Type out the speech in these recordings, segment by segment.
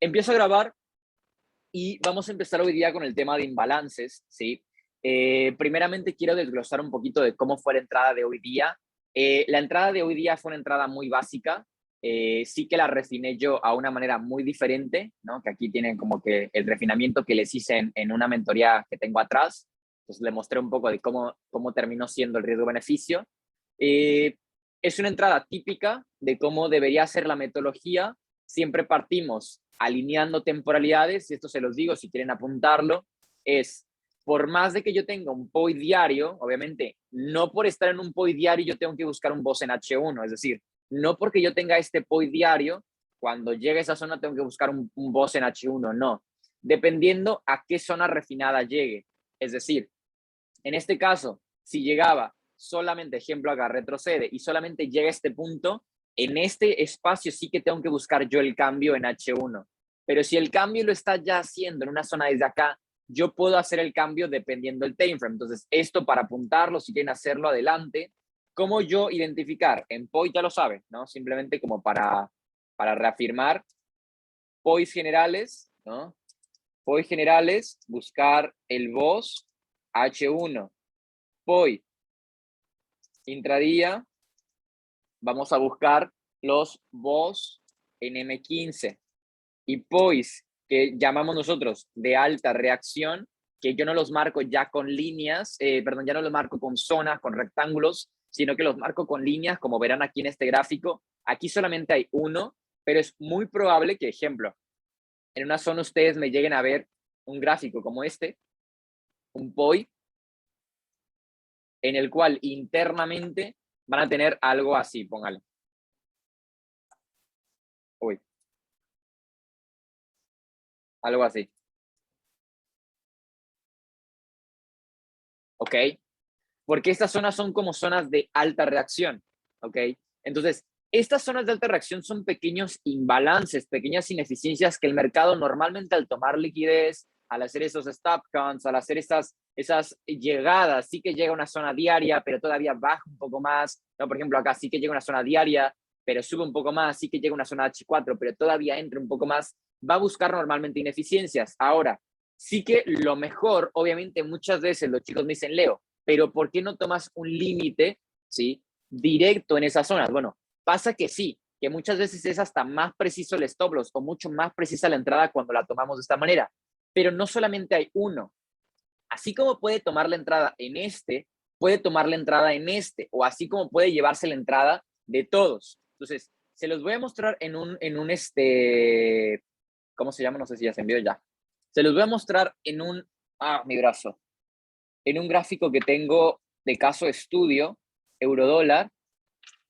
Empiezo a grabar y vamos a empezar hoy día con el tema de imbalances, ¿sí? Primeramente quiero desglosar un poquito de cómo fue la entrada de hoy día. La entrada de hoy día fue una entrada muy básica. Sí que la refiné yo a una manera muy diferente, ¿no? Que aquí tienen como que el refinamiento que les hice en una mentoría que tengo atrás. Entonces le mostré un poco de cómo terminó siendo el riesgo-beneficio. Eh, es una entrada típica de cómo debería ser la metodología. Siempre partimos alineando temporalidades, y esto se los digo si quieren apuntarlo, es por más de que yo tenga un POI diario, obviamente, no por estar en un POI diario yo tengo que buscar un boss en H1, es decir, no porque yo tenga este POI diario, cuando llegue a esa zona tengo que buscar un boss en H1, no. Dependiendo a qué zona refinada llegue. Es decir, en este caso, si llegaba solamente, ejemplo acá, retrocede y solamente llega a este punto, en este espacio sí que tengo que buscar yo el cambio en H1. Pero si el cambio lo está ya haciendo en una zona desde acá, yo puedo hacer el cambio dependiendo del time frame. Entonces, esto para apuntarlo, si quieren hacerlo adelante. ¿Cómo yo identificar? En POI ya lo saben, ¿no? Simplemente como para reafirmar, POIs generales, ¿no? POI generales, buscar el boss H1. POI intradía, vamos a buscar los BOS en M15 y POIs que llamamos nosotros de alta reacción, que yo no los marco ya con líneas, perdón, ya no los marco con zonas, con rectángulos, sino que los marco con líneas, como verán aquí en este gráfico. Aquí solamente hay uno, pero es muy probable que, ejemplo, en una zona ustedes me lleguen a ver un gráfico como este, un POI, en el cual internamente van a tener algo así, póngale. Uy, algo así. ¿Ok? Porque estas zonas son como zonas de alta reacción. ¿Ok? Entonces, estas zonas de alta reacción son pequeños imbalances, pequeñas ineficiencias que el mercado normalmente al tomar liquidez, al hacer esos stop counts, al hacer esas llegadas, sí que llega a una zona diaria, pero todavía baja un poco más. ¿No? Por ejemplo, acá sí que llega a una zona diaria, pero sube un poco más, sí que llega a una zona H4, pero todavía entra un poco más. Va a buscar normalmente ineficiencias. Ahora, sí que lo mejor, obviamente, muchas veces los chicos me dicen, Leo, pero ¿por qué no tomas un límite, ¿sí? Directo en esas zonas? Bueno, pasa que sí, que muchas veces es hasta más preciso el stop loss o mucho más precisa la entrada cuando la tomamos de esta manera. Pero no solamente hay uno. Así como puede tomar la entrada en este, puede tomar la entrada en este, o así como puede llevarse la entrada de todos. Entonces, se los voy a mostrar ¿cómo se llama? No sé si ya se envió ya. Se los voy a mostrar mi brazo, en un gráfico que tengo de caso estudio, eurodólar,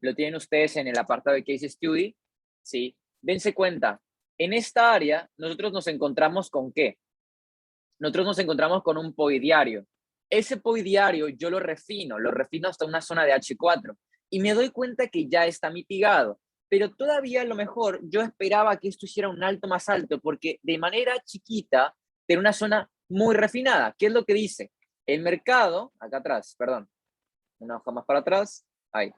lo tienen ustedes en el apartado de Case Study, ¿sí? Dense cuenta, en esta área nosotros nos encontramos con ¿qué? Nosotros nos encontramos con un POI diario. Ese POI diario yo lo refino hasta una zona de H4 y me doy cuenta que ya está mitigado. Pero todavía a lo mejor yo esperaba que esto hiciera un alto más alto porque de manera chiquita tiene una zona muy refinada. ¿Qué es lo que dice? El mercado, acá atrás, perdón, una hoja más para atrás, ahí.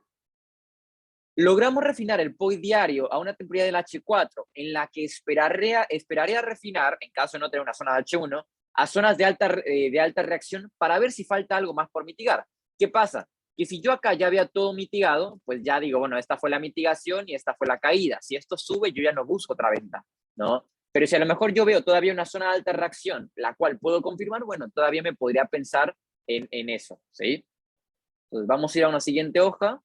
Logramos refinar el POI diario a una temporalidad del H4 en la que esperaría refinar, en caso de no tener una zona de H1, a zonas de alta reacción para ver si falta algo más por mitigar. ¿Qué pasa? Que si yo acá ya había todo mitigado, pues ya digo, bueno, esta fue la mitigación y esta fue la caída. Si esto sube, yo ya no busco otra venta, ¿no? Pero si a lo mejor yo veo todavía una zona de alta reacción, la cual puedo confirmar, bueno, todavía me podría pensar en eso, ¿sí? Entonces vamos a ir a una siguiente hoja.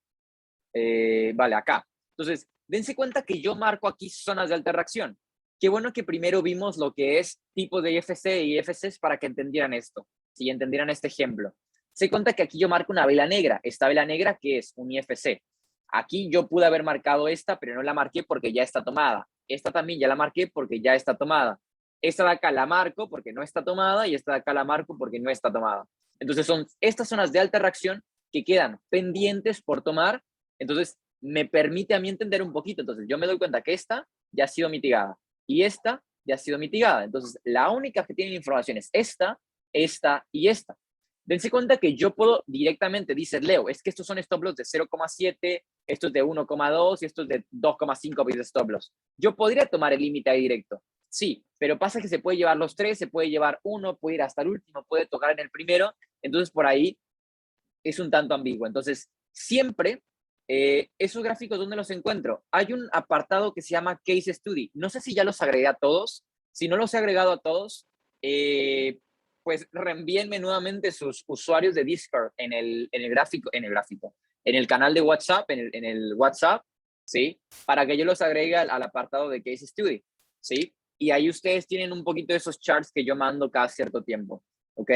Vale, acá. Entonces, dense cuenta que yo marco aquí zonas de alta reacción. Qué bueno que primero vimos lo que es tipo de IFC y IFCs para que entendieran esto, si entendieran este ejemplo. Se cuenta que aquí yo marco una vela negra. Esta vela negra, que es un IFC. Aquí yo pude haber marcado esta, pero no la marqué porque ya está tomada. Esta también ya la marqué porque ya está tomada. Esta de acá la marco porque no está tomada y esta de acá la marco porque no está tomada. Entonces son estas zonas de alta reacción que quedan pendientes por tomar. Entonces, me permite a mí entender un poquito. Entonces, yo me doy cuenta que esta ya ha sido mitigada y esta ya ha sido mitigada. Entonces, la única que tiene información es esta, esta y esta. Dense cuenta que yo puedo directamente, dice Leo, es que estos son stop loss de 0,7, estos de 1,2 y estos de 2,5 veces stop loss. Yo podría tomar el límite ahí directo, Sí, pero pasa que se puede llevar los tres, se puede llevar uno, puede ir hasta el último, puede tocar en el primero, entonces por ahí es un tanto ambiguo. Entonces, siempre esos gráficos, ¿dónde los encuentro? Hay un apartado que se llama Case Study. No sé si ya los agregué a todos. Si no los he agregado a todos, pues reenvíenme nuevamente sus usuarios de Discord en el canal de WhatsApp, en el WhatsApp, ¿sí? Para que yo los agregue al apartado de Case Study, ¿sí? Y ahí ustedes tienen un poquito de esos charts que yo mando cada cierto tiempo, ¿ok?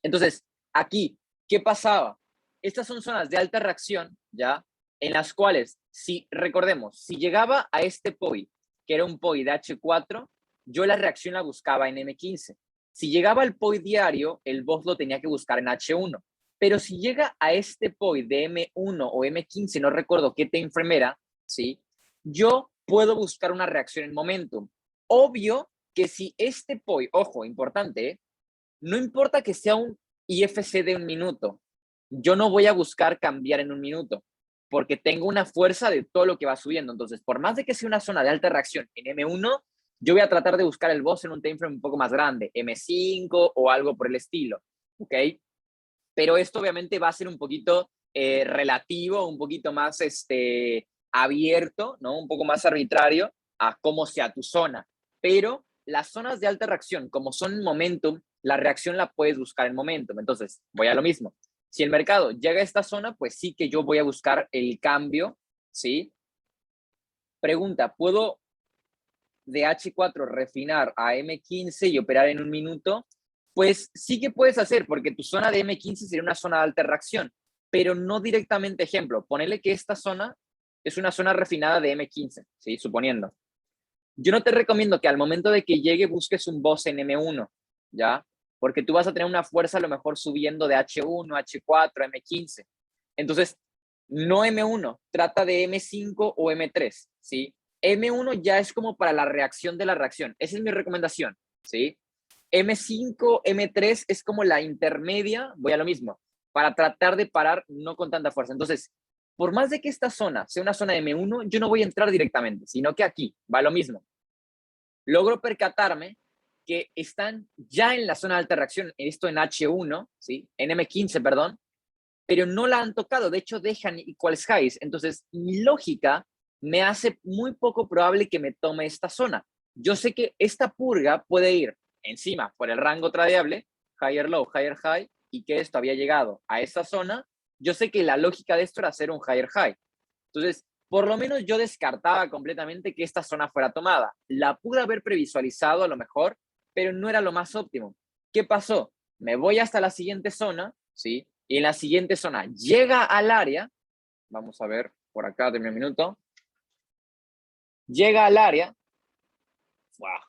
Entonces, aquí, ¿qué pasaba? Estas son zonas de alta reacción, ¿ya? En las cuales, si recordemos, si llegaba a este POI, que era un POI de H4, yo la reacción la buscaba en M15. Si llegaba al POI diario, el boss lo tenía que buscar en H1. Pero si llega a este POI de M1 o M15, no recuerdo qué time frame era, ¿sí? Yo puedo buscar una reacción en momentum. Obvio que si este POI, ojo, importante, no importa que sea un IFC de un minuto, yo no voy a buscar cambiar en un minuto, porque tengo una fuerza de todo lo que va subiendo. Entonces, por más de que sea una zona de alta reacción en M1, yo voy a tratar de buscar el boss en un time frame un poco más grande, M5 o algo por el estilo, ¿ok? Pero esto obviamente va a ser un poquito relativo, un poquito más abierto, ¿no? Un poco más arbitrario a cómo sea tu zona. Pero las zonas de alta reacción, como son momentum, la reacción la puedes buscar en momentum. Entonces, voy a lo mismo. Si el mercado llega a esta zona, pues sí que yo voy a buscar el cambio, ¿sí? Pregunta, ¿puedo de H4 refinar a M15 y operar en un minuto? Pues sí que puedes hacer, porque tu zona de M15 sería una zona de alta reacción, pero no directamente. Ejemplo, ponele que esta zona es una zona refinada de M15, ¿sí? Suponiendo. Yo no te recomiendo que al momento de que llegue busques un boss en M1, ¿ya? Porque tú vas a tener una fuerza a lo mejor subiendo de H1, H4, M15. Entonces, no M1, trata de M5 o M3, ¿sí? M1 ya es como para la reacción de la reacción. Esa es mi recomendación, ¿sí? M5, M3 es como la intermedia, voy a lo mismo, para tratar de parar no con tanta fuerza. Entonces, por más de que esta zona sea una zona M1, yo no voy a entrar directamente, sino que aquí va lo mismo. Logro percatarme que están ya en la zona de alta reacción, esto en H1, ¿sí? En M15, perdón, pero no la han tocado. De hecho, dejan equals highs. Entonces, mi lógica me hace muy poco probable que me tome esta zona. Yo sé que esta purga puede ir encima por el rango tradeable, higher low, higher high, y que esto había llegado a esta zona. Yo sé que la lógica de esto era hacer un higher high. Entonces, por lo menos yo descartaba completamente que esta zona fuera tomada. La pude haber previsualizado a lo mejor, pero no era lo más óptimo. ¿Qué pasó? Me voy hasta la siguiente zona, ¿sí? Y en la siguiente zona llega al área, vamos a ver por acá, de un minuto, llega al área, wow.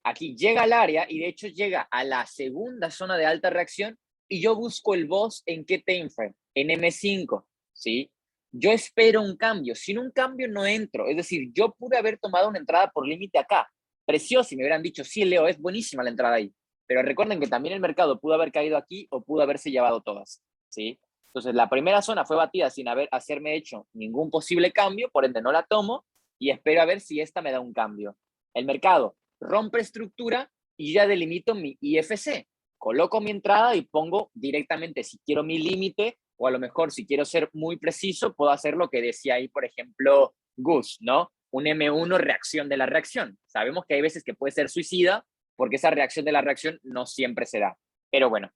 Aquí llega al área y de hecho llega a la segunda zona de alta reacción y yo busco el boss en qué time frame, en M5, ¿sí? Yo espero un cambio, sin un cambio no entro, es decir, yo pude haber tomado una entrada por límite acá, precioso, y me hubieran dicho, sí, Leo, es buenísima la entrada ahí, pero recuerden que también el mercado pudo haber caído aquí o pudo haberse llevado todas, ¿sí? Entonces, la primera zona fue batida sin hacerme hecho ningún posible cambio, por ende no la tomo y espero a ver si esta me da un cambio. El mercado rompe estructura y ya delimito mi IFC. Coloco mi entrada y pongo directamente si quiero mi límite o a lo mejor si quiero ser muy preciso, puedo hacer lo que decía ahí, por ejemplo, Gus, ¿no? Un M1 reacción de la reacción. Sabemos que hay veces que puede ser suicida porque esa reacción de la reacción no siempre se da. Pero bueno,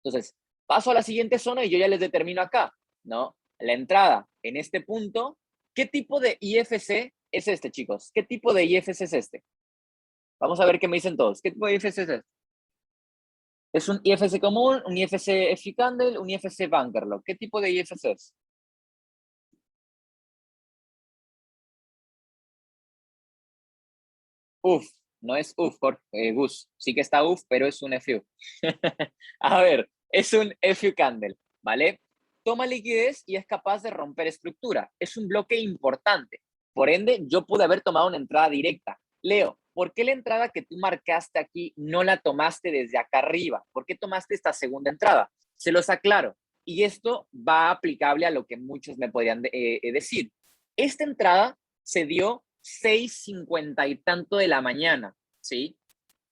entonces paso a la siguiente zona y yo ya les determino acá, ¿no? La entrada en este punto. ¿Qué tipo de IFC es este, chicos? ¿Qué tipo de IFC es este? Vamos a ver qué me dicen todos. ¿Qué tipo de IFC es este? ¿Es un IFC común, un IFC FI Candle, un IFC Bankerlock? ¿Qué tipo de IFC es? Uf, no es uf, Gus. Sí que está uf, pero es un FU. A ver, es un FU Candle, ¿vale? Toma liquidez y es capaz de romper estructura. Es un bloque importante. Por ende, yo pude haber tomado una entrada directa. Leo, ¿por qué la entrada que tú marcaste aquí no la tomaste desde acá arriba? ¿Por qué tomaste esta segunda entrada? Se los aclaro. Y esto va aplicable a lo que muchos me podrían decir. Esta entrada se dio 6:50 y tanto de la mañana, ¿sí?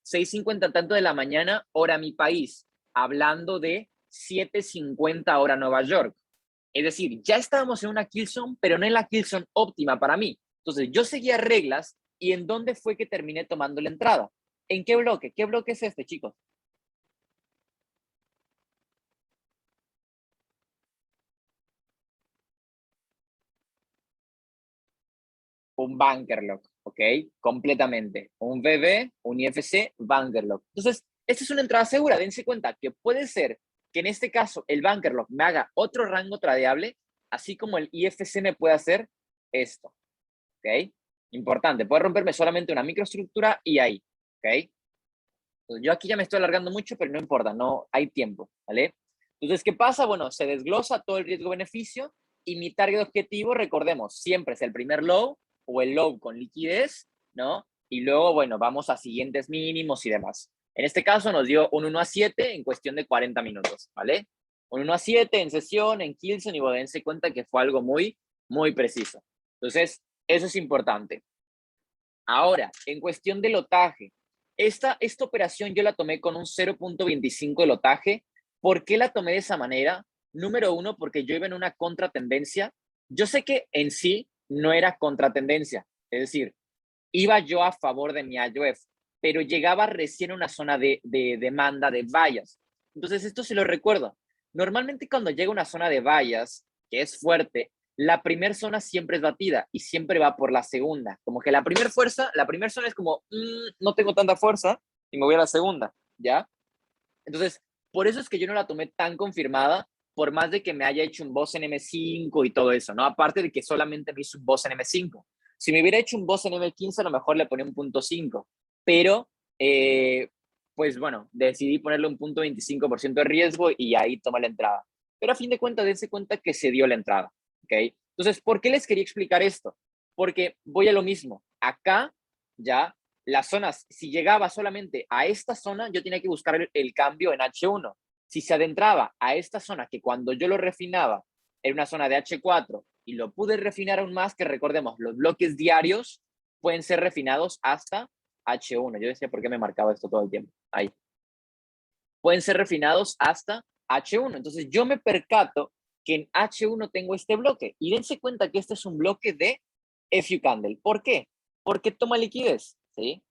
6:50 tanto de la mañana, hora mi país, hablando de 7:50 hora Nueva York. Es decir, ya estábamos en una kill zone, pero no en la kill zone óptima para mí. Entonces, yo seguía reglas y ¿en dónde fue que terminé tomando la entrada? ¿En qué bloque? ¿Qué bloque es este, chicos? Un bunker lock, ¿ok? Completamente. Un VB, un IFC, bunker lock. Entonces, esta es una entrada segura. Dense cuenta que puede ser que en este caso el bunker lock me haga otro rango tradeable, así como el IFC me puede hacer esto, ¿ok? Importante, puede romperme solamente una microestructura y ahí, ¿ok? Entonces, yo aquí ya me estoy alargando mucho, pero no importa, no hay tiempo, ¿vale? Entonces, ¿qué pasa? Bueno, se desglosa todo el riesgo-beneficio y mi target objetivo, recordemos, siempre es el primer low o el low con liquidez, ¿no? Y luego, bueno, vamos a siguientes mínimos y demás. En este caso nos dio un 1-7 en cuestión de 40 minutos, ¿vale? Un 1-7 en sesión, en Kilson, y bueno, dense cuenta que fue algo muy, muy preciso. Entonces, eso es importante. Ahora, en cuestión de lotaje, esta operación yo la tomé con un 0.25 de lotaje. ¿Por qué la tomé de esa manera? Número uno, porque yo iba en una contratendencia. Yo sé que en sí no era contratendencia, es decir, iba yo a favor de mi IOF, pero llegaba recién a una zona de demanda de vallas. Entonces, esto se lo recuerdo. Normalmente cuando llega una zona de vallas, que es fuerte, la primera zona siempre es batida y siempre va por la segunda. Como que la primera fuerza, la primera zona es como, no tengo tanta fuerza y me voy a la segunda, ¿ya? Entonces, por eso es que yo no la tomé tan confirmada, por más de que me haya hecho un boss en M5 y todo eso, ¿no? Aparte de que solamente me hizo un boss en M5. Si me hubiera hecho un boss en M15, a lo mejor le ponía un punto 5, pero, pues bueno, decidí ponerle un punto 25% de riesgo y ahí toma la entrada. Pero a fin de cuentas, dense cuenta que se dio la entrada, ¿ok? Entonces, ¿por qué les quería explicar esto? Porque voy a lo mismo. Acá ya las zonas, si llegaba solamente a esta zona, yo tenía que buscar el cambio en H1. Si se adentraba a esta zona, que cuando yo lo refinaba era una zona de H4 y lo pude refinar aún más, que recordemos, los bloques diarios pueden ser refinados hasta H1. Yo decía, ¿por qué me marcaba esto todo el tiempo? Ahí. Pueden ser refinados hasta H1. Entonces yo me percato que en H1 tengo este bloque y dense cuenta que este es un bloque de FU Candle. ¿Por qué? Porque toma liquidez, ¿sí?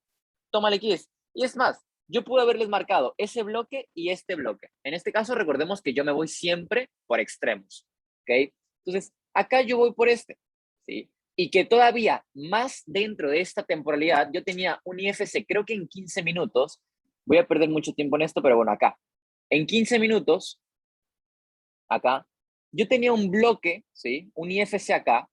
Toma liquidez. Y es más, yo pude haberles marcado ese bloque y este bloque. En este caso, recordemos que yo me voy siempre por extremos, ¿ok? Entonces, acá yo voy por este, ¿sí? Y que todavía más dentro de esta temporalidad, yo tenía un IFC, creo que en 15 minutos, voy a perder mucho tiempo en esto, pero bueno, acá, en 15 minutos, acá, yo tenía un bloque, ¿sí? Un IFC acá,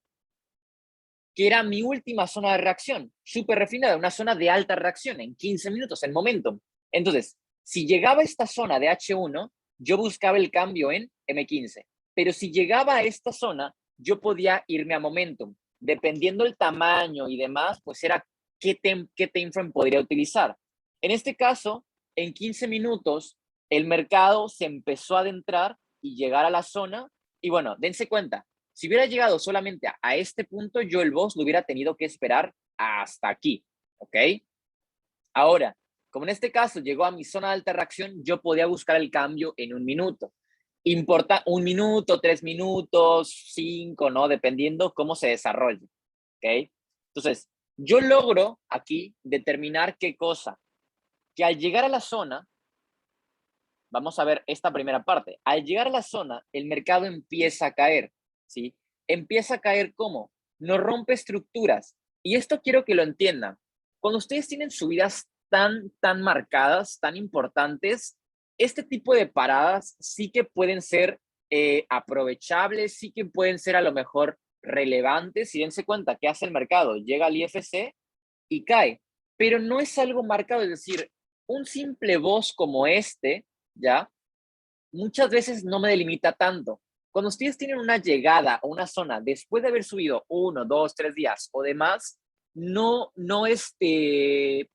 que era mi última zona de reacción, súper refinada, una zona de alta reacción en 15 minutos, en momentum. Entonces, si llegaba a esta zona de H1, yo buscaba el cambio en M15. Pero si llegaba a esta zona, yo podía irme a momentum. Dependiendo el tamaño y demás, pues era qué time frame podría utilizar. En este caso, en 15 minutos, el mercado se empezó a adentrar y llegar a la zona. Y bueno, dense cuenta, si hubiera llegado solamente a este punto, yo el boss lo hubiera tenido que esperar hasta aquí, ¿ok? Ahora, como en este caso llegó a mi zona de alta reacción, yo podía buscar el cambio en un minuto. Importa 1 minuto, 3 minutos, 5, ¿no? Dependiendo cómo se desarrolle, ¿ok? Entonces, yo logro aquí determinar qué cosa, que al llegar a la zona, vamos a ver esta primera parte. Al llegar a la zona, el mercado empieza a caer, ¿sí? Empieza a caer ¿cómo? No rompe estructuras. Y esto quiero que lo entiendan. Cuando ustedes tienen subidas tan marcadas, tan importantes, este tipo de paradas sí que pueden ser aprovechables, sí que pueden ser a lo mejor relevantes. Y dense cuenta que hace el mercado, llega al IFC y cae. Pero no es algo marcado, es decir, un simple voz como este, ¿ya? Muchas veces no me delimita tanto. Cuando ustedes tienen una llegada a una zona después de haber subido 1, 2, 3 días o demás, no esperen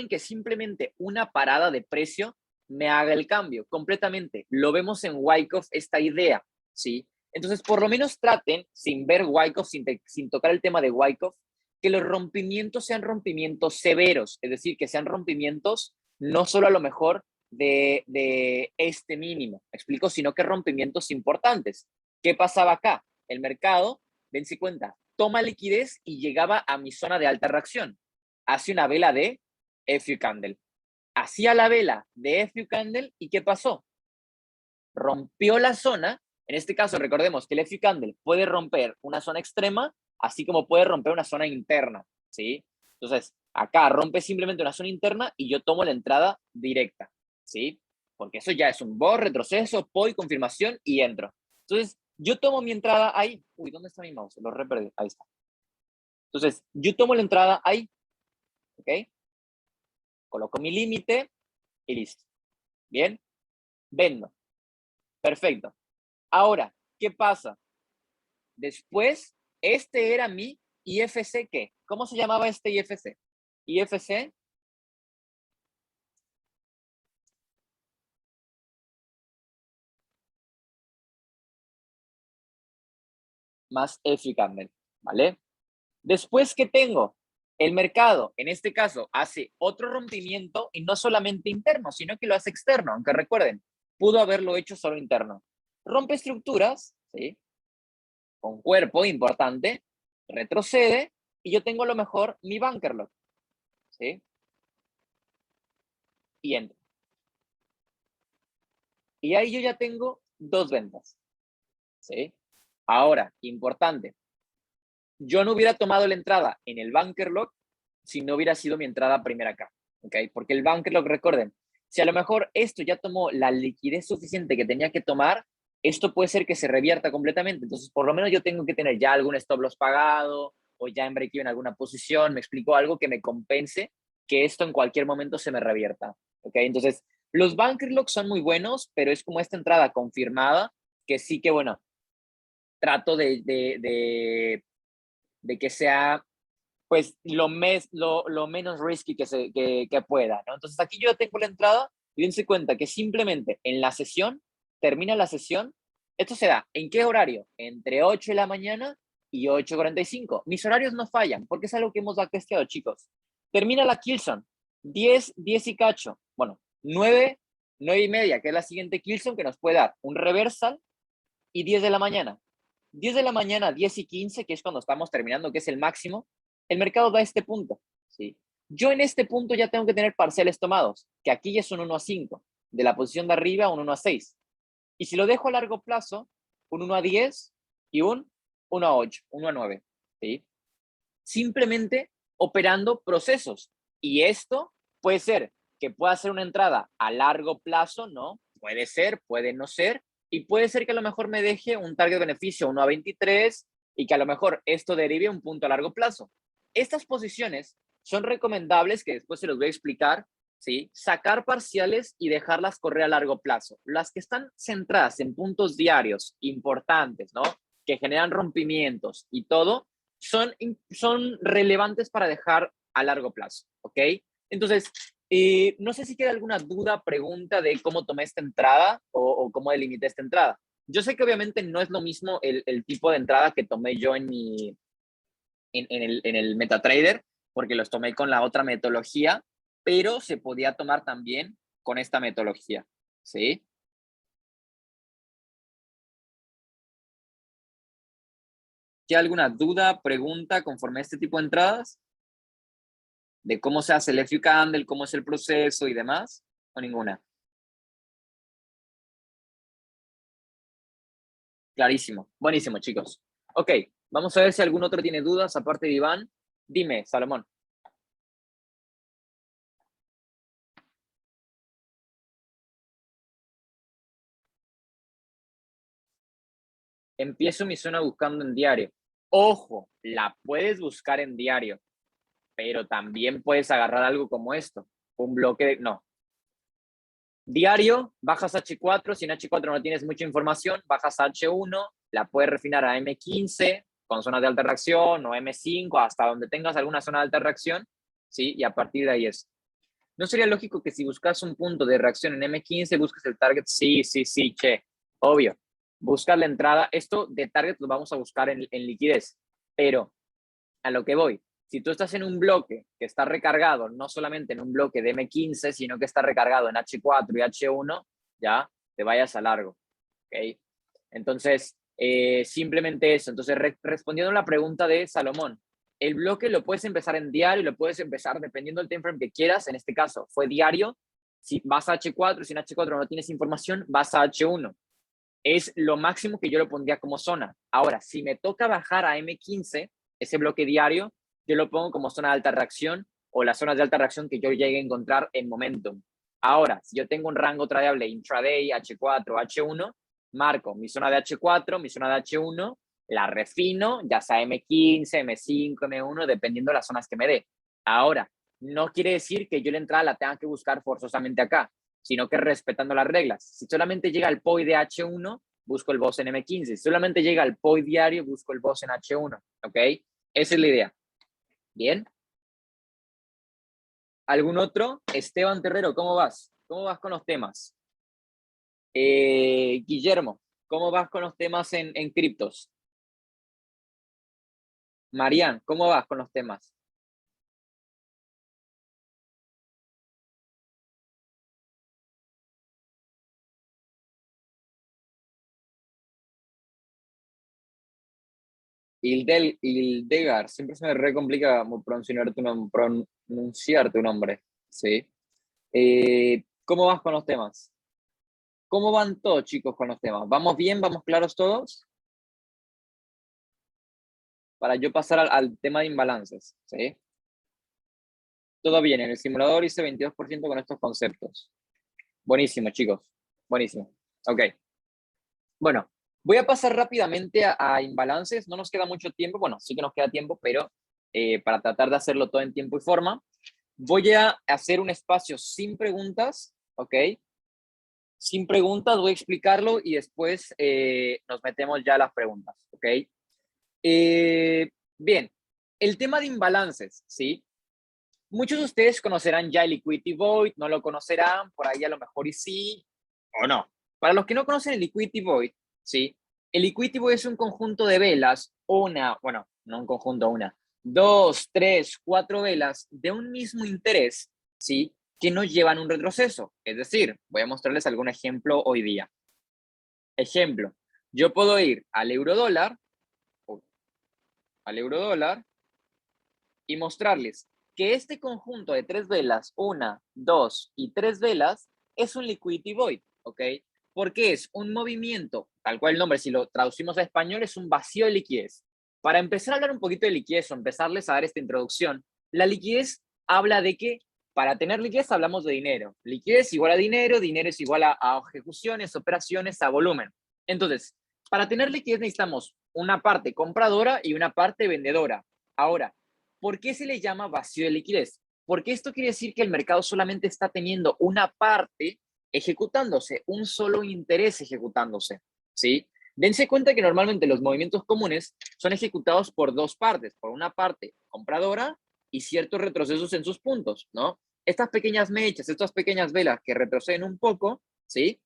que simplemente una parada de precio me haga el cambio completamente. Lo vemos en Wyckoff esta idea, ¿sí? Entonces, por lo menos traten, sin ver Wyckoff, sin tocar el tema de Wyckoff, que los rompimientos sean rompimientos severos, es decir, que sean rompimientos no solo a lo mejor de este mínimo, ¿me explico? Sino que rompimientos importantes. ¿Qué pasaba acá? El mercado, dense cuenta, toma liquidez y llegaba a mi zona de alta reacción. Hace una vela de FU Candle. Hacía la vela de FU Candle y ¿qué pasó? Rompió la zona. En este caso, recordemos que el FU Candle puede romper una zona extrema, así como puede romper una zona interna, ¿sí? Entonces, acá rompe simplemente una zona interna y yo tomo la entrada directa, ¿sí? Porque eso ya es un BOR, retroceso, POI, confirmación y entro. Entonces, yo tomo mi entrada ahí. Uy, ¿dónde está mi mouse? Lo reperdí. Ahí está. Entonces, yo tomo la entrada ahí, ¿ok? Coloco mi límite y listo. Bien, vendo. Perfecto. Ahora, ¿qué pasa? Después, este era mi IFC, ¿qué? ¿Cómo se llamaba este IFC? IFC más FU Candle, ¿vale? Después, ¿qué tengo? El mercado, en este caso, hace otro rompimiento y no solamente interno, sino que lo hace externo, aunque recuerden, pudo haberlo hecho solo interno. Rompe estructuras, ¿sí? Con cuerpo importante, retrocede y yo tengo a lo mejor mi bunker lock, ¿sí? Y entro. Y ahí yo ya tengo dos ventas, ¿sí? Ahora, importante, yo no hubiera tomado la entrada en el bunker lock si no hubiera sido mi entrada primera acá, ¿ok? Porque el bunker lock, recuerden, si a lo mejor esto ya tomó la liquidez suficiente que tenía que tomar, esto puede ser que se revierta completamente. Entonces, por lo menos yo tengo que tener ya algún stop loss pagado o ya en break even alguna posición, me explico algo que me compense que esto en cualquier momento se me revierta, ¿ok? Entonces, los bunker locks son muy buenos, pero es como esta entrada confirmada que sí que, bueno, trato de que sea pues lo menos risky que pueda, ¿no? Entonces aquí yo tengo la entrada y dense cuenta que simplemente en la sesión, termina la sesión, esto se da, ¿en qué horario? Entre 8 de la mañana y 8:45. Mis horarios no fallan, porque es algo que hemos testeado, chicos. Termina la Kilson, 10 y cacho, bueno, 9:30, que es la siguiente Kilson que nos puede dar un reversal y 10 de la mañana. 10 de la mañana, 10:15, que es cuando estamos terminando, que es el máximo, el mercado da este punto, ¿sí? Yo en este punto ya tengo que tener parciales tomados, que aquí ya es un 1-5, de la posición de arriba un 1-6. Y si lo dejo a largo plazo, un 1-10 y un 1-8, 1-9, ¿sí? Simplemente operando procesos. Y esto puede ser que pueda ser una entrada a largo plazo, ¿no? Puede ser, puede no ser, y puede ser que a lo mejor me deje un target beneficio 1-23 y que a lo mejor esto derive un punto a largo plazo. Estas posiciones son recomendables, que después se los voy a explicar, ¿sí? Sacar parciales y dejarlas correr a largo plazo. Las que están centradas en puntos diarios importantes, ¿no? Que generan rompimientos y todo, son relevantes para dejar a largo plazo, ¿ok? Entonces, no sé si queda alguna duda, pregunta de cómo tomé esta entrada o cómo delimité esta entrada. Yo sé que obviamente no es lo mismo el tipo de entrada que tomé yo en el MetaTrader, porque los tomé con la otra metodología, pero se podía tomar también con esta metodología, ¿sí? ¿Queda alguna duda, pregunta conforme a este tipo de entradas? ¿De cómo se hace el FU Candle, cómo es el proceso y demás? ¿O ninguna? Clarísimo. Buenísimo, chicos. Ok, vamos a ver si algún otro tiene dudas aparte de Iván. Dime, Salomón. Empiezo mi zona buscando en diario. Ojo, la puedes buscar en diario, pero también puedes agarrar algo como esto. Un bloque de... No. Diario, bajas H4. Si en H4 no tienes mucha información, bajas a H1. La puedes refinar a M15 con zonas de alta reacción o M5 hasta donde tengas alguna zona de alta reacción. ¿Sí? Y a partir de ahí es. ¿No sería lógico que si buscas un punto de reacción en M15, busques el target? Sí, sí, sí, che, obvio. Buscar la entrada. Esto de target lo vamos a buscar en liquidez, pero a lo que voy. Si tú estás en un bloque que está recargado, no solamente en un bloque de M15, sino que está recargado en H4 y H1, ya te vayas a largo. ¿Ok? Entonces, simplemente eso. Entonces, respondiendo a la pregunta de Salomón, el bloque lo puedes empezar en diario, lo puedes empezar dependiendo del time frame que quieras. En este caso, fue diario. Si vas a H4, si en H4 no tienes información, vas a H1. Es lo máximo que yo lo pondría como zona. Ahora, si me toca bajar a M15, ese bloque diario, yo lo pongo como zona de alta reacción o las zonas de alta reacción que yo llegue a encontrar en momentum. Ahora, si yo tengo un rango tradeable intraday, H4, H1, marco mi zona de H4, mi zona de H1, la refino, ya sea M15, M5, M1, dependiendo de las zonas que me dé. Ahora, no quiere decir que yo la entrada la tenga que buscar forzosamente acá, sino que respetando las reglas. Si solamente llega el POI de H1, busco el boss en M15. Si solamente llega el POI diario, busco el boss en H1. ¿Ok? Esa es la idea. ¿Bien? ¿Algún otro? Esteban Terrero, ¿cómo vas? ¿Cómo vas con los temas? Guillermo, ¿cómo vas con los temas en criptos? Marian, ¿cómo vas con los temas? Hildegar, siempre se me re complica pronunciar tu nombre. ¿Sí? ¿Cómo vas con los temas? ¿Cómo van todos, chicos, con los temas? ¿Vamos bien? ¿Vamos claros todos? Para yo pasar al tema de imbalances, ¿sí? Todo bien, en el simulador hice 22% con estos conceptos. Buenísimo, chicos. Buenísimo. Ok. Bueno, voy a pasar rápidamente a imbalances. No nos queda mucho tiempo. Bueno, sí que nos queda tiempo, pero para tratar de hacerlo todo en tiempo y forma, voy a hacer un espacio sin preguntas, ¿ok? Sin preguntas, voy a explicarlo y después nos metemos ya a las preguntas, ¿ok? Bien, el tema de imbalances, ¿sí? Muchos de ustedes conocerán ya el Liquidity Void, no lo conocerán, por ahí a lo mejor y sí o no. Para los que no conocen el Liquidity Void, ¿sí? El Liquidity Void es un conjunto de velas, bueno, no un conjunto, dos, tres, cuatro velas de un mismo interés, ¿sí? Que no llevan un retroceso. Es decir, voy a mostrarles algún ejemplo hoy día. Ejemplo, yo puedo ir al euro dólar y mostrarles que este conjunto de tres velas, una, dos y tres velas, es un liquidity void, ¿ok? Porque es un movimiento, tal cual el nombre, si lo traducimos a español, es un vacío de liquidez. Para empezar a hablar un poquito de liquidez o empezarles a dar esta introducción, la liquidez habla de que para tener liquidez hablamos de dinero. Liquidez igual a dinero, dinero es igual a ejecuciones, operaciones, a volumen. Entonces, para tener liquidez necesitamos una parte compradora y una parte vendedora. Ahora, ¿por qué se le llama vacío de liquidez? Porque esto quiere decir que el mercado solamente está teniendo una parte ejecutándose, un solo interés ejecutándose, ¿sí? Dense cuenta que normalmente los movimientos comunes son ejecutados por dos partes, por una parte compradora y ciertos retrocesos en sus puntos, ¿no? Estas pequeñas mechas, estas pequeñas velas que retroceden un poco, ¿sí?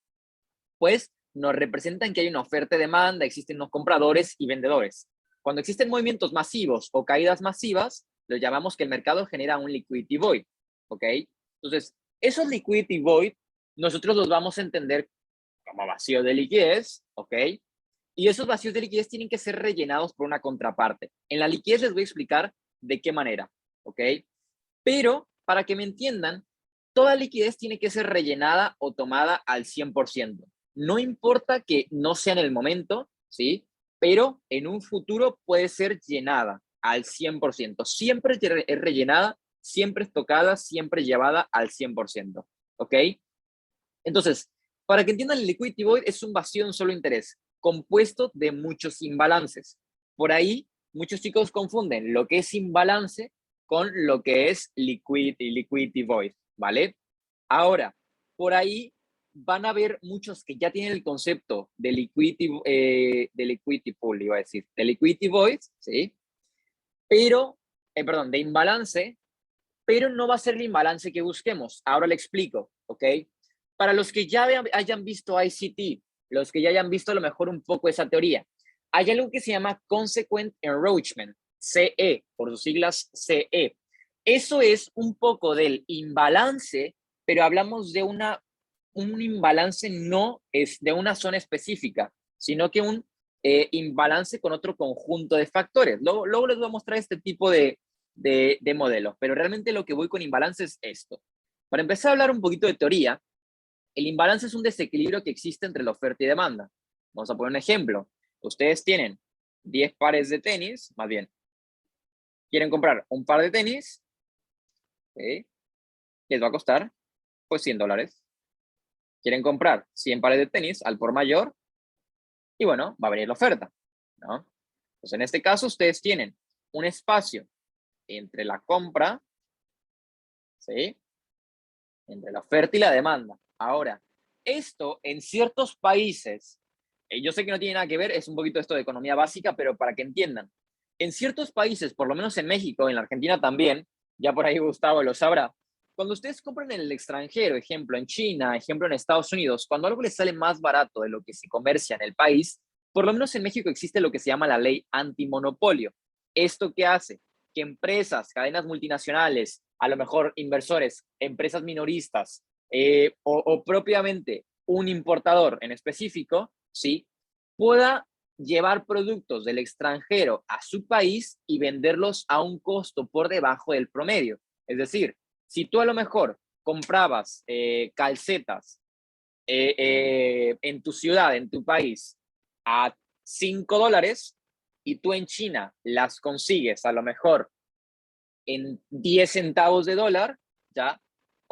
Pues nos representan que hay una oferta y demanda, existen unos compradores y vendedores. Cuando existen movimientos masivos o caídas masivas, lo llamamos que el mercado genera un liquidity void, ¿ok? Entonces, esos liquidity void, nosotros los vamos a entender como vacío de liquidez, ¿ok? Y esos vacíos de liquidez tienen que ser rellenados por una contraparte. En la liquidez les voy a explicar de qué manera, ¿ok? Pero, para que me entiendan, toda liquidez tiene que ser rellenada o tomada al 100%. No importa que no sea en el momento, ¿sí? Pero en un futuro puede ser llenada al 100%. Siempre es rellenada, siempre es tocada, siempre llevada al 100%. ¿Ok? Entonces, para que entiendan, el liquidity void es un vacío de un solo interés, compuesto de muchos imbalances. Por ahí, muchos chicos confunden lo que es imbalance con lo que es liquidity void, ¿vale? Ahora, por ahí van a ver muchos que ya tienen el concepto de liquidity pool, iba a decir, de liquidity void, ¿sí? Pero, perdón, de imbalance, pero no va a ser el imbalance que busquemos. Ahora le explico, ¿ok? Para los que ya hayan visto ICT, los que ya hayan visto a lo mejor un poco esa teoría, hay algo que se llama consequent enroachment. CE, por sus siglas CE. Eso es un poco del imbalance, pero hablamos de un imbalance no es de una zona específica, sino que un imbalance con otro conjunto de factores. Luego les voy a mostrar este tipo de modelos, pero realmente lo que voy con imbalance es esto. Para empezar a hablar un poquito de teoría, el imbalance es un desequilibrio que existe entre la oferta y demanda. Vamos a poner un ejemplo. Ustedes tienen 10 pares de tenis, más bien, quieren comprar un par de tenis, ¿okay? Les va a costar pues $100. Quieren comprar 100 pares de tenis al por mayor y bueno, va a venir la oferta, ¿no? Pues en este caso ustedes tienen un espacio entre la compra, ¿sí? Entre la oferta y la demanda. Ahora, esto en ciertos países, yo sé que no tiene nada que ver, es un poquito esto de economía básica, pero para que entiendan, en ciertos países, por lo menos en México, en la Argentina también, ya por ahí Gustavo lo sabrá, cuando ustedes compran en el extranjero, ejemplo en China, ejemplo en Estados Unidos, cuando algo les sale más barato de lo que se comercia en el país, por lo menos en México existe lo que se llama la ley antimonopolio. ¿Esto qué hace? Que empresas, cadenas multinacionales, a lo mejor inversores, empresas minoristas o propiamente un importador en específico, ¿sí? Pueda llevar productos del extranjero a su país y venderlos a un costo por debajo del promedio. Es decir, si tú a lo mejor comprabas calcetas en tu ciudad, en tu país, a $5 y tú en China las consigues a lo mejor en 10 centavos de dólar, ¿ya?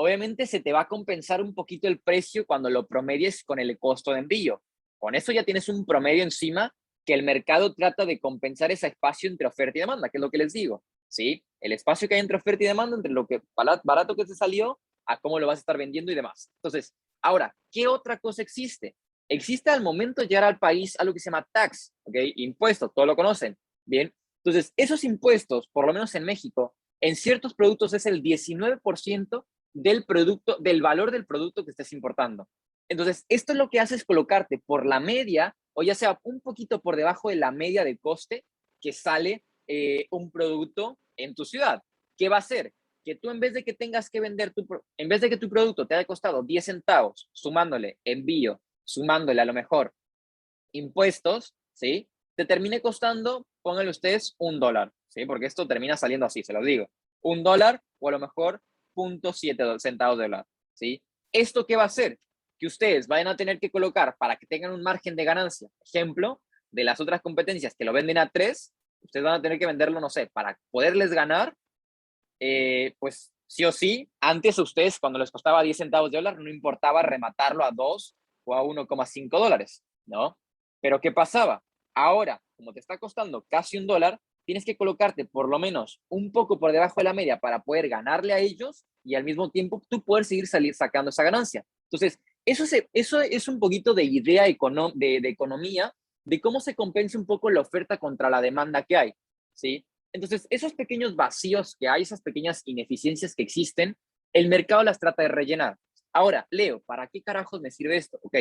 Obviamente se te va a compensar un poquito el precio cuando lo promedies con el costo de envío. Con eso ya tienes un promedio encima que el mercado trata de compensar ese espacio entre oferta y demanda, que es lo que les digo, ¿sí? El espacio que hay entre oferta y demanda, entre lo que barato que te salió a cómo lo vas a estar vendiendo y demás. Entonces, ahora, ¿qué otra cosa existe? Existe al momento de llegar al país algo que se llama tax, ¿ok? Impuestos, todos lo conocen, ¿bien? Entonces, esos impuestos, por lo menos en México, en ciertos productos es el 19% del producto, del valor del producto que estés importando. Entonces, esto es lo que hace es colocarte por la media, o ya sea un poquito por debajo de la media de coste que sale un producto en tu ciudad. ¿Qué va a hacer? Que tú en vez de que tengas que vender en vez de que tu producto te haya costado 10 centavos, sumándole envío, sumándole a lo mejor impuestos, ¿sí? Te termine costando, pónganle ustedes $1, ¿sí? Porque esto termina saliendo así, se los digo. $1 o a lo mejor 0.7 centavos de dólar, ¿sí? ¿Esto qué va a hacer? Que ustedes vayan a tener que colocar para que tengan un margen de ganancia. Ejemplo, de las otras competencias que lo venden a 3, ustedes van a tener que venderlo, no sé, para poderles ganar, pues sí o sí, antes a ustedes cuando les costaba 10 centavos de dólar, no importaba rematarlo a 2 o a $1,5, ¿no? Pero ¿qué pasaba? Ahora, como te está costando casi $1, tienes que colocarte por lo menos un poco por debajo de la media para poder ganarle a ellos y al mismo tiempo tú poder seguir sacando esa ganancia. Entonces, eso es un poquito de idea de economía, de cómo se compensa un poco la oferta contra la demanda que hay, ¿sí? Entonces, esos pequeños vacíos que hay, esas pequeñas ineficiencias que existen, el mercado las trata de rellenar. Ahora, Leo, ¿para qué carajos me sirve esto? Ok,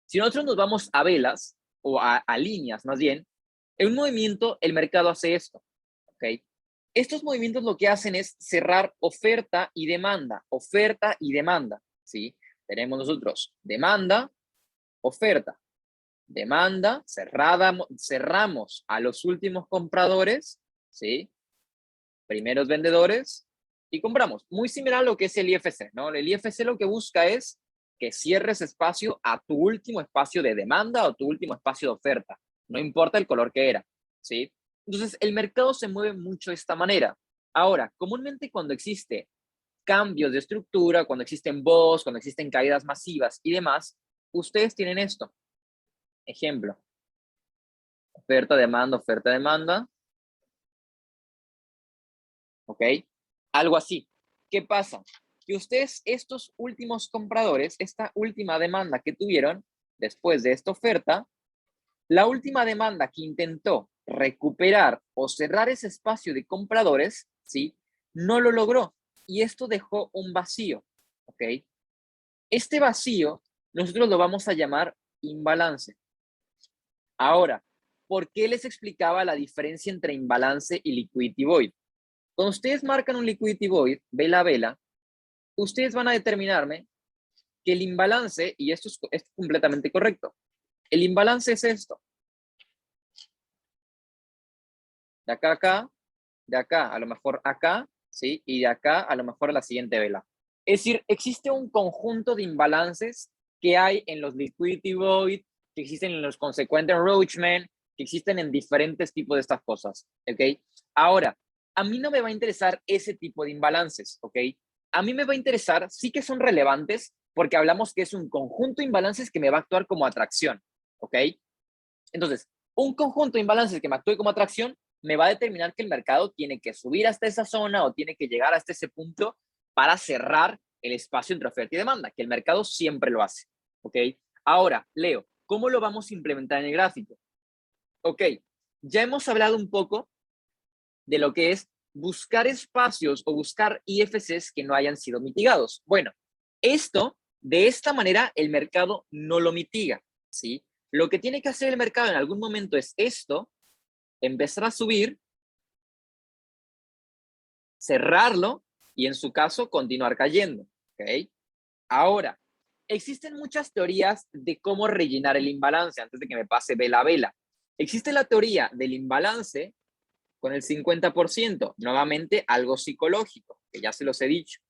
si nosotros nos vamos a velas, o a líneas más bien, en un movimiento el mercado hace esto, ¿ok? Estos movimientos lo que hacen es cerrar oferta y demanda, ¿sí? Tenemos nosotros demanda, oferta, demanda, cerramos a los últimos compradores, ¿sí? Primeros vendedores y compramos. Muy similar a lo que es el IFC, ¿no? El IFC lo que busca es que cierres espacio a tu último espacio de demanda o tu último espacio de oferta, no importa el color que era, ¿sí? Entonces, el mercado se mueve mucho de esta manera. Ahora, comúnmente cuando existe cambios de estructura, cuando existen BOS, cuando existen caídas masivas y demás, ustedes tienen esto. Ejemplo, oferta, demanda, ¿ok? Algo así. ¿Qué pasa? Que ustedes, estos últimos compradores, esta última demanda que tuvieron después de esta oferta, la última demanda que intentó recuperar o cerrar ese espacio de compradores, ¿sí? No lo logró y esto dejó un vacío, ¿ok? Este vacío nosotros lo vamos a llamar imbalance. Ahora, ¿por qué les explicaba la diferencia entre imbalance y liquidity void? Cuando ustedes marcan un liquidity void, vela a vela, ustedes van a determinarme que el imbalance, y esto es completamente correcto, el imbalance es esto. De acá a acá, de acá a lo mejor acá, ¿sí? Y de acá a lo mejor a la siguiente vela. Es decir, existe un conjunto de imbalances que hay en los liquidity void, que existen en los consequent enroachment, que existen en diferentes tipos de estas cosas, ¿ok? Ahora, a mí no me va a interesar ese tipo de imbalances, ¿ok? A mí me va a interesar, sí que son relevantes, porque hablamos que es un conjunto de imbalances que me va a actuar como atracción, ¿ok? Entonces, un conjunto de imbalances que me actúe como atracción me va a determinar que el mercado tiene que subir hasta esa zona o tiene que llegar hasta ese punto para cerrar el espacio entre oferta y demanda, que el mercado siempre lo hace, ¿ok? Ahora, Leo, ¿cómo lo vamos a implementar en el gráfico? Ok, ya hemos hablado un poco de lo que es buscar espacios o buscar IFCs que no hayan sido mitigados. Bueno, de esta manera, el mercado no lo mitiga, ¿sí? Lo que tiene que hacer el mercado en algún momento es esto, empezar a subir, cerrarlo y en su caso continuar cayendo, ¿ok? Ahora, existen muchas teorías de cómo rellenar el imbalance antes de que me pase vela a vela. Existe la teoría del imbalance con el 50%, nuevamente algo psicológico, que ya se los he dicho.